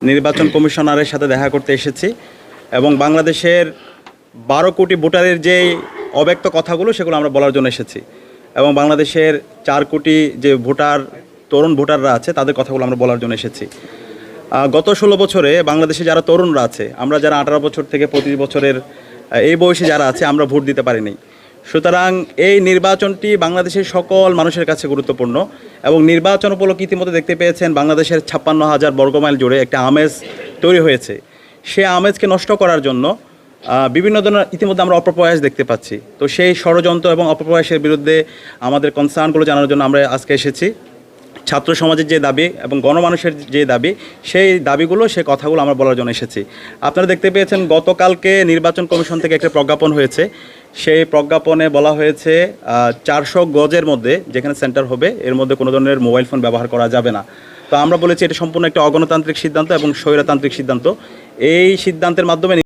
নির্বাচন কমিশনারের সাথে দেখা করতে এসেছি এবং বাংলাদেশের 12 কোটি ভোটারের যে অব্যক্ত কথাগুলো সেগুলো আমরা বলার জন্য এসেছি এবং বাংলাদেশের 4 কোটি যে তরুণ ভোটাররা আছে তাদের কথাগুলো আমরা বলার জন্য এসেছি। গত 16 বছরে বাংলাদেশে যারা তরুণরা আছে, আমরা যারা 18 বছর থেকে 25 বছরের এই বয়সী যারা আছে, আমরা ভোট দিতে পারিনি। সুতরাং এই নির্বাচনটি বাংলাদেশের সকল মানুষের কাছে গুরুত্বপূর্ণ এবং নির্বাচন উপলক্ষে ইতিমধ্যে দেখতে পেয়েছেন বাংলাদেশের 56,000 বর্গমাইল জুড়ে একটা আমেজ তৈরি হয়েছে। সে আমেজকে নষ্ট করার জন্য বিভিন্ন ধরনের ইতিমধ্যে আমরা অপপ্রয়াস দেখতে পাচ্ছি। তো সেই ষড়যন্ত্র এবং অপপ্রয়াসের বিরুদ্ধে আমাদের কনসার্নগুলো জানানোর জন্য আমরা আজকে এসেছি। ছাত্র সমাজের যে দাবি এবং গণমানুষের যে দাবি, সেই দাবিগুলো, সেই কথাগুলো আমরা বলার জন্য এসেছি। আপনারা দেখতে পেয়েছেন গতকালকে নির্বাচন কমিশন থেকে একটা প্রজ্ঞাপন হয়েছে। সেই প্রজ্ঞাপনে বলা হয়েছে 400 গজের মধ্যে যেখানে সেন্টার হবে এর মধ্যে কোনো ধরনের মোবাইল ফোন ব্যবহার করা যাবে না। তো আমরা বলেছি এটা সম্পূর্ণ একটা অগণতান্ত্রিক সিদ্ধান্ত এবং স্বৈরতান্ত্রিক সিদ্ধান্ত। এই সিদ্ধান্তের মাধ্যমে